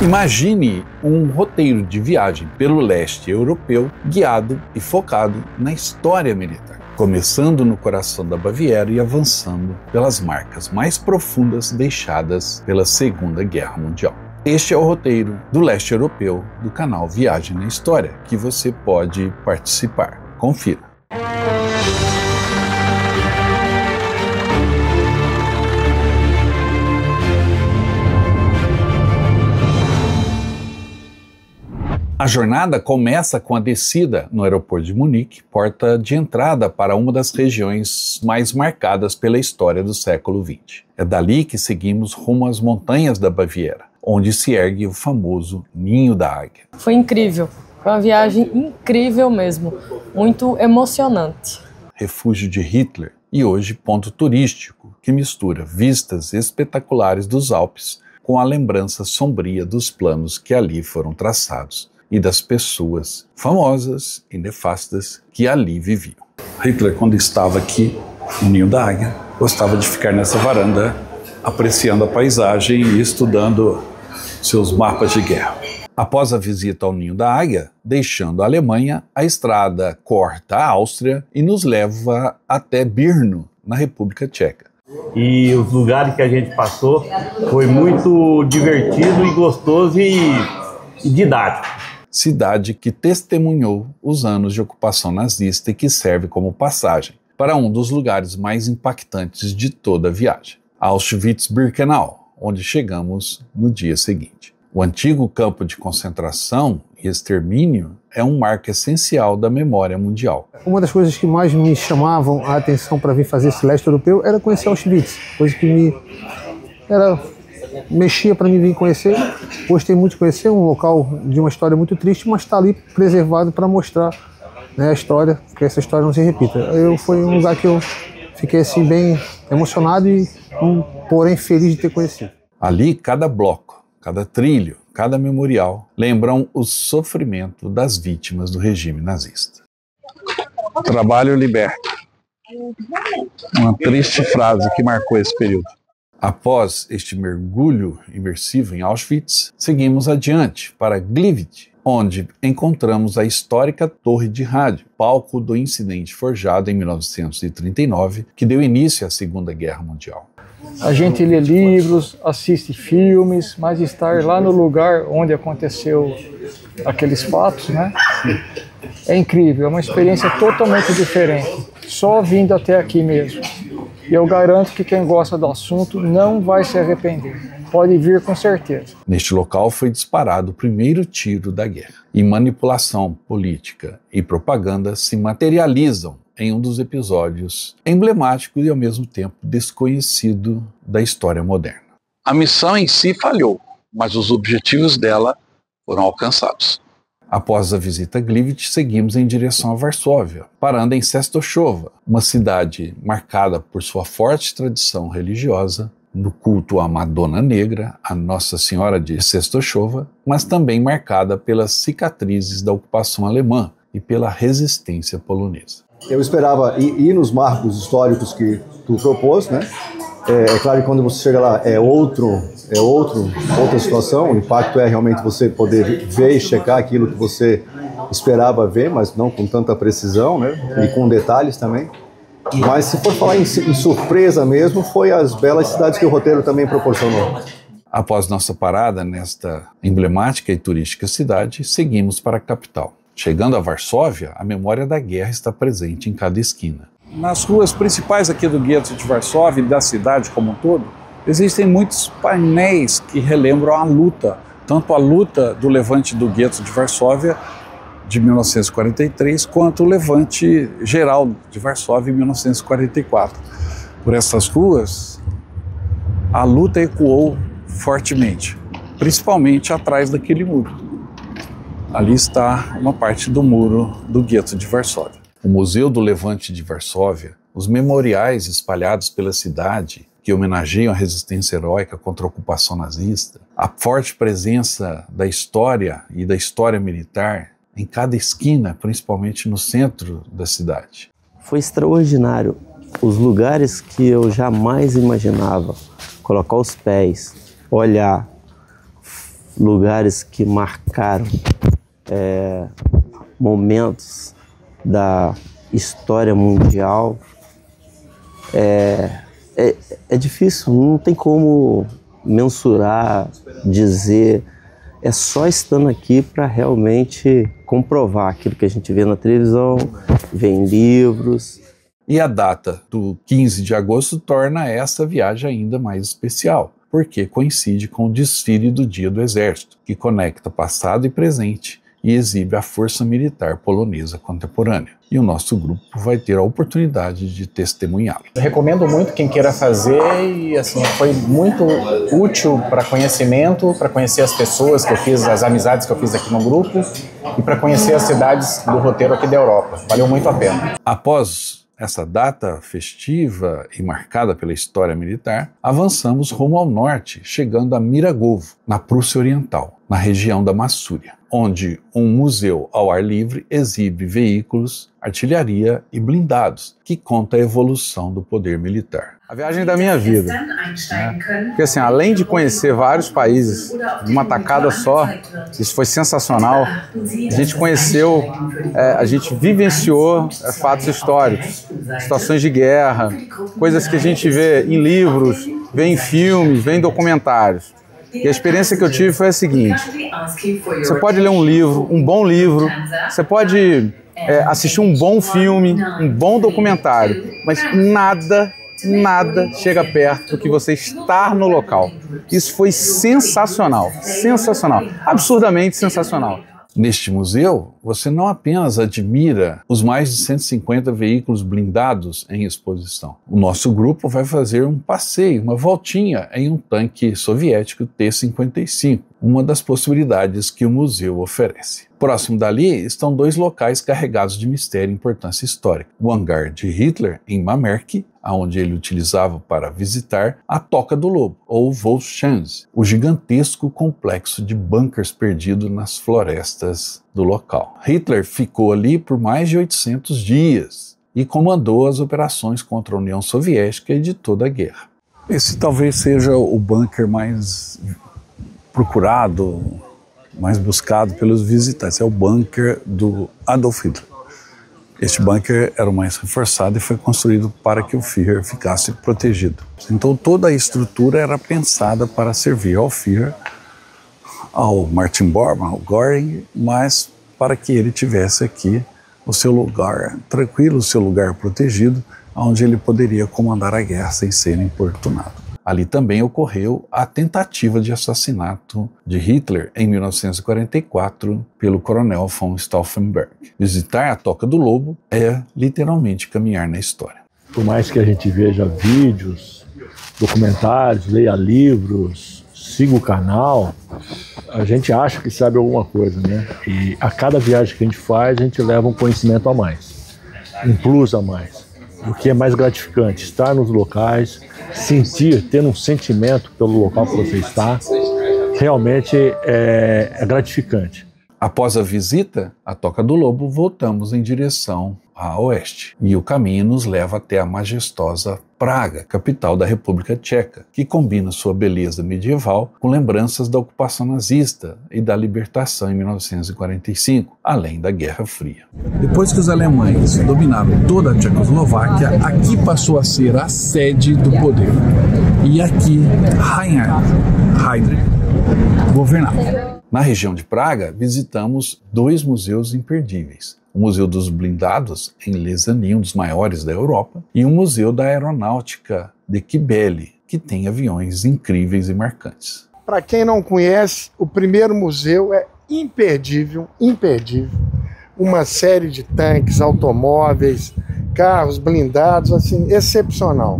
Imagine um roteiro de viagem pelo leste europeu guiado e focado na história militar, começando no coração da Baviera e avançando pelas marcas mais profundas deixadas pela Segunda Guerra Mundial. Este é o roteiro do leste europeu do canal Viagem na História, que você pode participar. Confira. A jornada começa com a descida no aeroporto de Munique, porta de entrada para uma das regiões mais marcadas pela história do século XX. É dali que seguimos rumo às montanhas da Baviera, onde se ergue o famoso Ninho da Águia. Foi incrível, foi uma viagem incrível mesmo, muito emocionante. Refúgio de Hitler e hoje ponto turístico que mistura vistas espetaculares dos Alpes com a lembrança sombria dos planos que ali foram traçados e das pessoas famosas e nefastas que ali viviam. Hitler, quando estava aqui no Ninho da Águia, gostava de ficar nessa varanda apreciando a paisagem e estudando seus mapas de guerra. Após a visita ao Ninho da Águia, deixando a Alemanha, a estrada corta a Áustria e nos leva até Brno, na República Tcheca. E os lugares que a gente passou foi muito divertido e gostoso e didático. Cidade que testemunhou os anos de ocupação nazista e que serve como passagem para um dos lugares mais impactantes de toda a viagem, Auschwitz-Birkenau, onde chegamos no dia seguinte. O antigo campo de concentração e extermínio é um marco essencial da memória mundial. Uma das coisas que mais me chamavam a atenção para vir fazer esse leste europeu era conhecer Auschwitz, coisa que mexia para mim vir conhecer. Gostei muito de conhecer um local de uma história muito triste, mas está ali preservado para mostrar, né, a história, que essa história não se repita. Foi um lugar que eu fiquei assim bem emocionado e porém feliz de ter conhecido. Ali, cada bloco, cada trilho, cada memorial lembram o sofrimento das vítimas do regime nazista. Trabalho liberta. Uma triste frase que marcou esse período. Após este mergulho imersivo em Auschwitz, seguimos adiante para Gliwice, onde encontramos a histórica torre de rádio, palco do incidente forjado em 1939, que deu início à Segunda Guerra Mundial. A gente lê livros, assiste filmes, mas estar lá no lugar onde aconteceu aqueles fatos, né? É incrível, é uma experiência totalmente diferente, só vindo até aqui mesmo. E eu garanto que quem gosta do assunto não vai se arrepender. Pode vir com certeza. Neste local foi disparado o primeiro tiro da guerra. E manipulação política e propaganda se materializam em um dos episódios emblemáticos e ao mesmo tempo desconhecido da história moderna. A missão em si falhou, mas os objetivos dela foram alcançados. Após a visita a Gliwice, seguimos em direção a Varsóvia, parando em Częstochowa, uma cidade marcada por sua forte tradição religiosa, no culto à Madonna Negra, a Nossa Senhora de Częstochowa, mas também marcada pelas cicatrizes da ocupação alemã e pela resistência polonesa. Eu esperava ir nos marcos históricos que tu propôs, né? É claro que quando você chega lá é outra situação. O impacto é realmente você poder ver e checar aquilo que você esperava ver, mas não com tanta precisão, né? E com detalhes também. Mas se for falar em surpresa mesmo, foi as belas cidades que o roteiro também proporcionou. Após nossa parada nesta emblemática e turística cidade, seguimos para a capital. Chegando a Varsóvia, a memória da guerra está presente em cada esquina. Nas ruas principais aqui do gueto de Varsóvia e da cidade como um todo, existem muitos painéis que relembram a luta, tanto a luta do levante do gueto de Varsóvia de 1943, quanto o levante geral de Varsóvia em 1944. Por essas ruas, a luta ecoou fortemente, principalmente atrás daquele muro. Ali está uma parte do muro do gueto de Varsóvia. O Museu do Levante de Varsóvia, os memoriais espalhados pela cidade que homenageiam a resistência heróica contra a ocupação nazista, a forte presença da história e da história militar em cada esquina, principalmente no centro da cidade. Foi extraordinário. Os lugares que eu jamais imaginava colocar os pés, olhar, lugares que marcaram momentos da história mundial. É difícil, não tem como mensurar, dizer. É só estando aqui para realmente comprovar aquilo que a gente vê na televisão, vê em livros. E a data do 15 de agosto torna essa viagem ainda mais especial, porque coincide com o desfile do Dia do Exército, que conecta passado e presente e exibe a força militar polonesa contemporânea. E o nosso grupo vai ter a oportunidade de testemunhá-lo. Recomendo muito quem queira fazer e assim, foi muito útil para conhecimento, para conhecer as pessoas que eu fiz, as amizades que eu fiz aqui no grupo e para conhecer as cidades do roteiro aqui da Europa. Valeu muito a pena. Após essa data festiva e marcada pela história militar, avançamos rumo ao norte, chegando a Miragovo, na Prússia Oriental, na região da Massúria, onde um museu ao ar livre exibe veículos, artilharia e blindados, que conta a evolução do poder militar. A viagem da minha vida, né? Porque assim, além de conhecer vários países de uma tacada só, isso foi sensacional. A gente conheceu, a gente vivenciou fatos históricos, situações de guerra, coisas que a gente vê em livros, vê em filmes, vê em documentários. E a experiência que eu tive foi a seguinte: você pode ler um livro, um bom livro, você pode assistir um bom filme, um bom documentário, mas nada chega perto do que você estar no local. Isso foi sensacional, sensacional, absurdamente sensacional. Neste museu, você não apenas admira os mais de 150 veículos blindados em exposição. O nosso grupo vai fazer um passeio, uma voltinha em um tanque soviético T-55, uma das possibilidades que o museu oferece. Próximo dali estão dois locais carregados de mistério e importância histórica. O hangar de Hitler, em Mamerk, onde ele utilizava para visitar a Toca do Lobo, ou Volschanz, o gigantesco complexo de bunkers perdido nas florestas do local. Hitler ficou ali por mais de 800 dias e comandou as operações contra a União Soviética e de toda a guerra. Esse talvez seja o bunker mais procurado, mais buscado pelos visitantes. É o bunker do Adolf Hitler. Este bunker era o mais reforçado e foi construído para que o Führer ficasse protegido. Então toda a estrutura era pensada para servir ao Führer, ao Martin Bormann, ao Göring, mas para que ele tivesse aqui o seu lugar tranquilo, o seu lugar protegido, onde ele poderia comandar a guerra sem ser importunado. Ali também ocorreu a tentativa de assassinato de Hitler em 1944 pelo coronel von Stauffenberg. Visitar a Toca do Lobo é literalmente caminhar na história. Por mais que a gente veja vídeos, documentários, leia livros, siga o canal, a gente acha que sabe alguma coisa, né? E a cada viagem que a gente faz, a gente leva um conhecimento a mais, um plus a mais. O que é mais gratificante, estar nos locais, sentir, ter um sentimento pelo local que você está, realmente é gratificante. Após a visita à Toca do Lobo, voltamos em direção a oeste. E o caminho nos leva até a majestosa Praga, capital da República Tcheca, que combina sua beleza medieval com lembranças da ocupação nazista e da libertação em 1945, além da Guerra Fria. Depois que os alemães dominaram toda a Tchecoslováquia, aqui passou a ser a sede do poder. E aqui Reinhard Heydrich governava. Na região de Praga, visitamos dois museus imperdíveis. O Museu dos Blindados, em Lezany, um dos maiores da Europa, e o Museu da Aeronáutica de Kibeli, que tem aviões incríveis e marcantes. Para quem não conhece, o primeiro museu é imperdível, imperdível. Uma série de tanques, automóveis, carros blindados, assim, excepcional.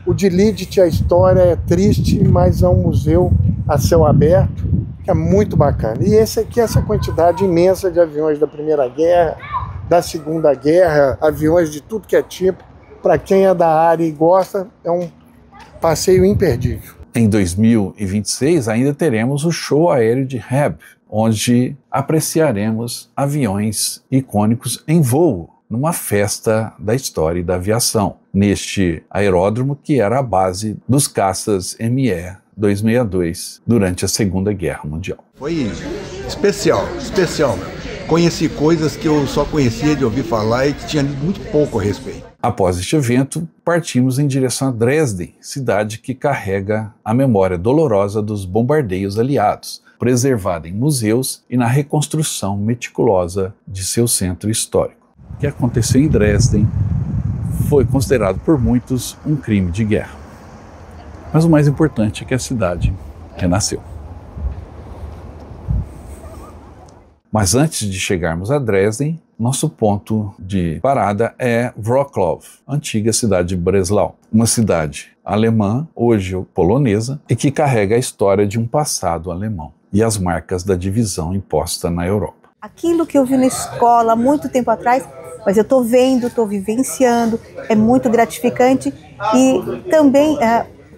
O de Lidice, a história é triste, mas é um museu a céu aberto, que é muito bacana. E esse aqui, essa quantidade imensa de aviões da Primeira Guerra, da Segunda Guerra, aviões de tudo que é tipo. Para quem é da área e gosta, é um passeio imperdível. Em 2026, ainda teremos o show aéreo de Hebb, onde apreciaremos aviões icônicos em voo, numa festa da história e da aviação, neste aeródromo que era a base dos caças ME-262 durante a Segunda Guerra Mundial. Foi especial. Conheci coisas que eu só conhecia de ouvir falar e que tinha lido muito pouco a respeito. Após este evento, partimos em direção a Dresden, cidade que carrega a memória dolorosa dos bombardeios aliados, preservada em museus e na reconstrução meticulosa de seu centro histórico. O que aconteceu em Dresden foi considerado por muitos um crime de guerra. Mas o mais importante é que a cidade renasceu. Mas antes de chegarmos a Dresden, nosso ponto de parada é Wrocław, antiga cidade de Breslau, uma cidade alemã, hoje polonesa, e que carrega a história de um passado alemão e as marcas da divisão imposta na Europa. Aquilo que eu vi na escola há muito tempo atrás, mas eu estou vendo, estou vivenciando, é muito gratificante e também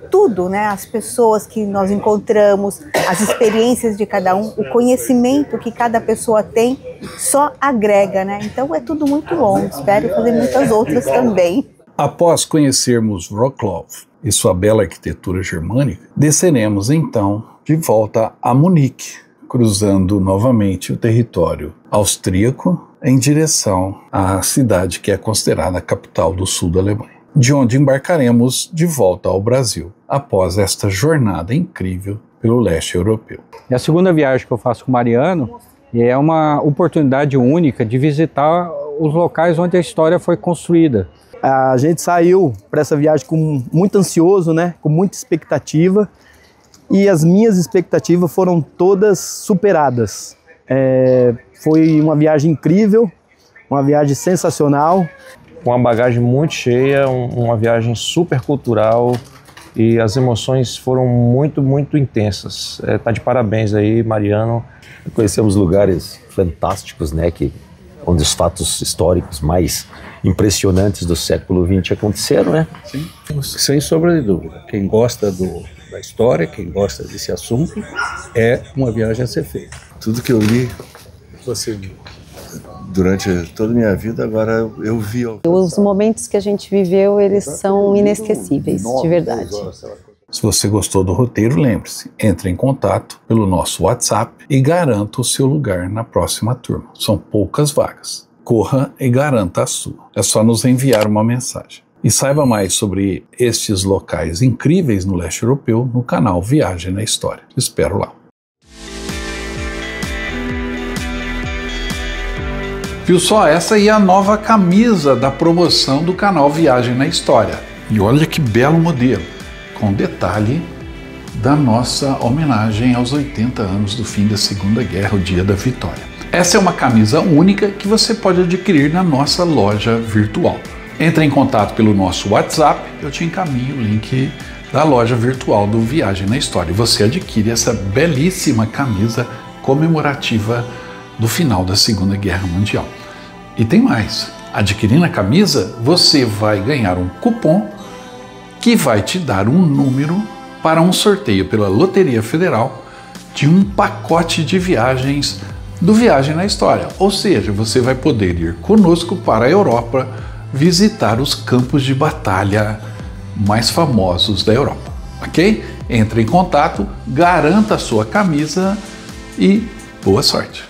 tudo, né? As pessoas que nós encontramos, as experiências de cada um, o conhecimento que cada pessoa tem só agrega, né? Então é tudo muito bom, espero fazer muitas outras também. Após conhecermos Wrocław e sua bela arquitetura germânica, desceremos então de volta a Munique, cruzando novamente o território austríaco em direção à cidade que é considerada a capital do sul da Alemanha, de onde embarcaremos de volta ao Brasil, após esta jornada incrível pelo leste europeu. É a segunda viagem que eu faço com o Mariano e é uma oportunidade única de visitar os locais onde a história foi construída. A gente saiu para essa viagem muito ansioso, né? Com muita expectativa, e as minhas expectativas foram todas superadas. Foi uma viagem incrível, uma viagem sensacional. Com uma bagagem muito cheia, uma viagem super cultural e as emoções foram muito, muito intensas. Tá de parabéns aí, Mariano. Conhecemos lugares fantásticos, né, onde os fatos históricos mais impressionantes do século XX aconteceram, né? Sim, sem sombra de dúvida. Quem gosta da história, quem gosta desse assunto, é uma viagem a ser feita. Tudo que eu li, você viu. Durante toda a minha vida, agora eu vi. Os momentos que a gente viveu, eles são inesquecíveis, de verdade. Se você gostou do roteiro, lembre-se, entre em contato pelo nosso WhatsApp e garanta o seu lugar na próxima turma. São poucas vagas. Corra e garanta a sua. É só nos enviar uma mensagem. E saiba mais sobre estes locais incríveis no leste europeu no canal Viagem na História. Te espero lá. Viu só? Essa aí é a nova camisa da promoção do canal Viagem na História. E olha que belo modelo, com detalhe da nossa homenagem aos 80 anos do fim da Segunda Guerra, o Dia da Vitória. Essa é uma camisa única que você pode adquirir na nossa loja virtual. Entre em contato pelo nosso WhatsApp, eu te encaminho o link da loja virtual do Viagem na História. Você adquire essa belíssima camisa comemorativa do final da Segunda Guerra Mundial. E tem mais, adquirindo a camisa, você vai ganhar um cupom que vai te dar um número para um sorteio pela Loteria Federal de um pacote de viagens do Viagem na História. Ou seja, você vai poder ir conosco para a Europa visitar os campos de batalha mais famosos da Europa, ok? Entre em contato, garanta a sua camisa e boa sorte!